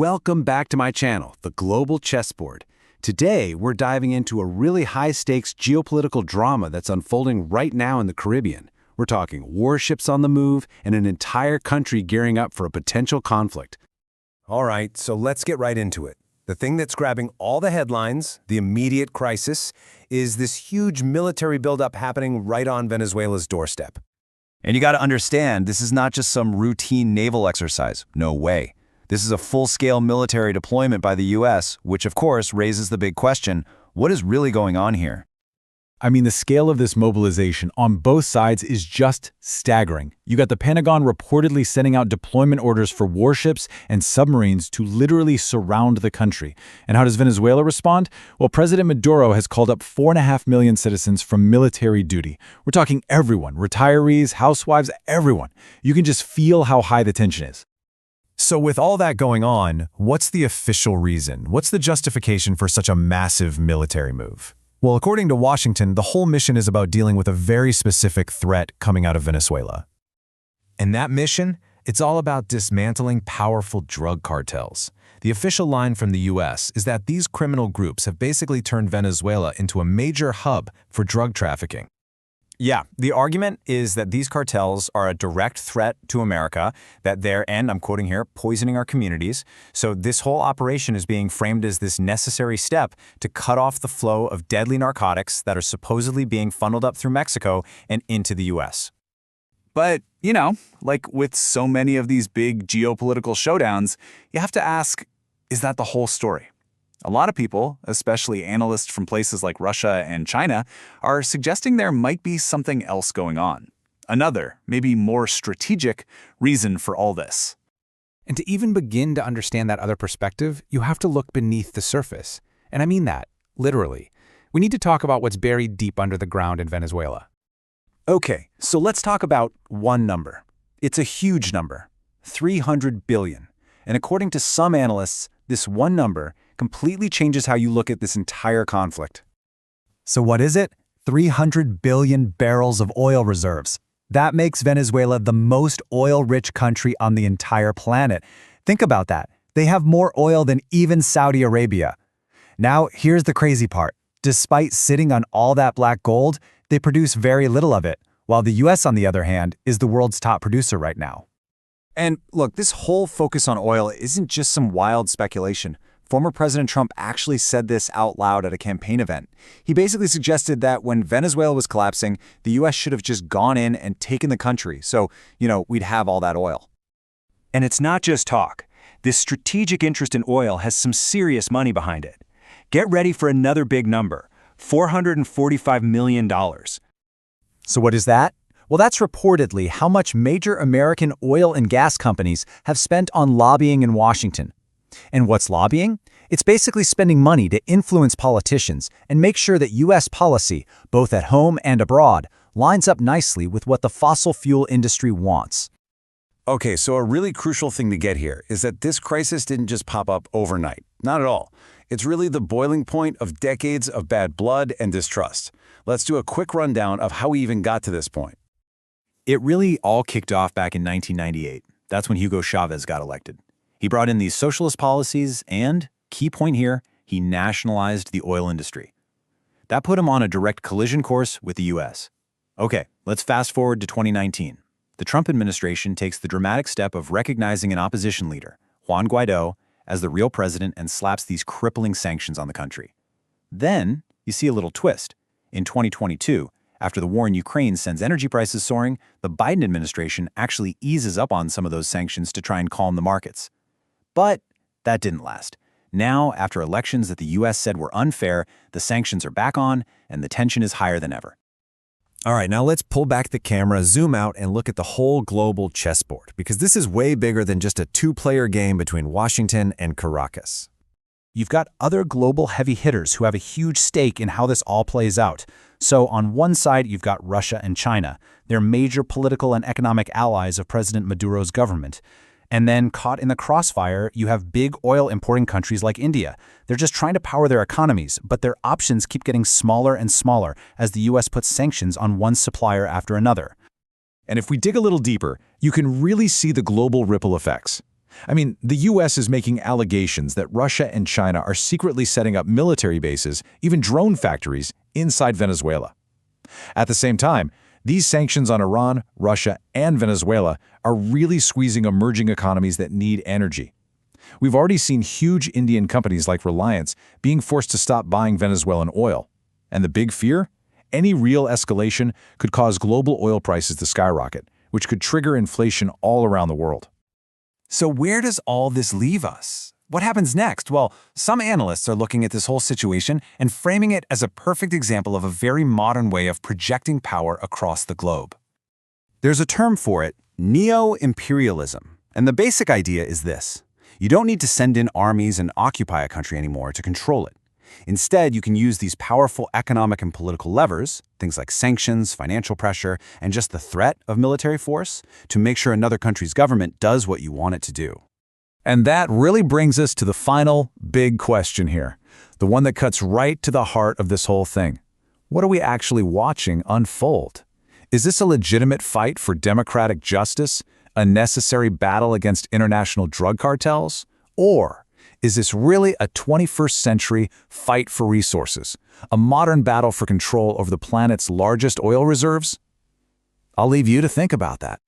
Welcome back to my channel, The Global Chessboard. Today, we're diving into a really high-stakes geopolitical drama that's unfolding right now in the Caribbean. We're talking warships on the move and an entire country gearing up for a potential conflict. All right, so let's get right into it. The thing that's grabbing all the headlines, the immediate crisis, is this huge military buildup happening right on Venezuela's doorstep. And you got to understand, this is not just some routine naval exercise. No way. This is a full-scale military deployment by the U.S., which of course raises the big question, what is really going on here? I mean, the scale of this mobilization on both sides is just staggering. You got the Pentagon reportedly sending out deployment orders for warships and submarines to literally surround the country. And how does Venezuela respond? Well, President Maduro has called up 4.5 million citizens from military duty. We're talking everyone, retirees, housewives, everyone. You can just feel how high the tension is. So with all that going on, what's the official reason? What's the justification for such a massive military move? Well, according to Washington, the whole mission is about dealing with a very specific threat coming out of Venezuela. And that mission? It's all about dismantling powerful drug cartels. The official line from the U.S. is that these criminal groups have basically turned Venezuela into a major hub for drug trafficking. Yeah, the argument is that these cartels are a direct threat to America, that they're, and I'm quoting here, poisoning our communities. So this whole operation is being framed as this necessary step to cut off the flow of deadly narcotics that are supposedly being funneled up through Mexico and into the U.S. But, you know, like with so many of these big geopolitical showdowns, you have to ask, is that the whole story? A lot of people, especially analysts from places like Russia and China, are suggesting there might be something else going on. Another, maybe more strategic, reason for all this. And to even begin to understand that other perspective, you have to look beneath the surface. And I mean that, literally. We need to talk about what's buried deep under the ground in Venezuela. Okay, so let's talk about one number. It's a huge number, 300 billion. And according to some analysts, this one number completely changes how you look at this entire conflict. So what is it? 300 billion barrels of oil reserves. That makes Venezuela the most oil-rich country on the entire planet. Think about that. They have more oil than even Saudi Arabia. Now, here's the crazy part. Despite sitting on all that black gold, they produce very little of it, while the U.S., on the other hand, is the world's top producer right now. And look, this whole focus on oil isn't just some wild speculation. Former President Trump actually said this out loud at a campaign event. He basically suggested that when Venezuela was collapsing, the U.S. should have just gone in and taken the country, so, we'd have all that oil. And it's not just talk. This strategic interest in oil has some serious money behind it. Get ready for another big number, $445 million. So what is that? Well, that's reportedly how much major American oil and gas companies have spent on lobbying in Washington. And what's lobbying? It's basically spending money to influence politicians and make sure that U.S. policy, both at home and abroad, lines up nicely with what the fossil fuel industry wants. Okay, so a really crucial thing to get here is that this crisis didn't just pop up overnight. Not at all. It's really the boiling point of decades of bad blood and distrust. Let's do a quick rundown of how we even got to this point. It really all kicked off back in 1998. That's when Hugo Chavez got elected. He brought in these socialist policies and, key point here, he nationalized the oil industry. That put him on a direct collision course with the U.S. Okay, let's fast forward to 2019. The Trump administration takes the dramatic step of recognizing an opposition leader, Juan Guaido, as the real president and slaps these crippling sanctions on the country. Then, you see a little twist. In 2022, after the war in Ukraine sends energy prices soaring, the Biden administration actually eases up on some of those sanctions to try and calm the markets. But that didn't last. Now, after elections that the U.S. said were unfair, the sanctions are back on, and the tension is higher than ever. All right, now let's pull back the camera, zoom out, and look at the whole global chessboard, because this is way bigger than just a two-player game between Washington and Caracas. You've got other global heavy hitters who have a huge stake in how this all plays out. So on one side, you've got Russia and China. They're major political and economic allies of President Maduro's government. And then caught in the crossfire, you have big oil-importing countries like India. They're just trying to power their economies, but their options keep getting smaller and smaller as the U.S. puts sanctions on one supplier after another. And if we dig a little deeper, you can really see the global ripple effects. I mean, the US is making allegations that Russia and China are secretly setting up military bases, even drone factories, inside Venezuela. At the same time, these sanctions on Iran, Russia, and Venezuela are really squeezing emerging economies that need energy. We've already seen huge Indian companies like Reliance being forced to stop buying Venezuelan oil. And the big fear? Any real escalation could cause global oil prices to skyrocket, which could trigger inflation all around the world. So where does all this leave us? What happens next? Well, some analysts are looking at this whole situation and framing it as a perfect example of a very modern way of projecting power across the globe. There's a term for it, neo-imperialism. And the basic idea is this. You don't need to send in armies and occupy a country anymore to control it. Instead, you can use these powerful economic and political levers, things like sanctions, financial pressure, and just the threat of military force, to make sure another country's government does what you want it to do. And that really brings us to the final big question here, the one that cuts right to the heart of this whole thing. What are we actually watching unfold? Is this a legitimate fight for democratic justice, a necessary battle against international drug cartels? Or is this really a 21st century fight for resources, a modern battle for control over the planet's largest oil reserves? I'll leave you to think about that.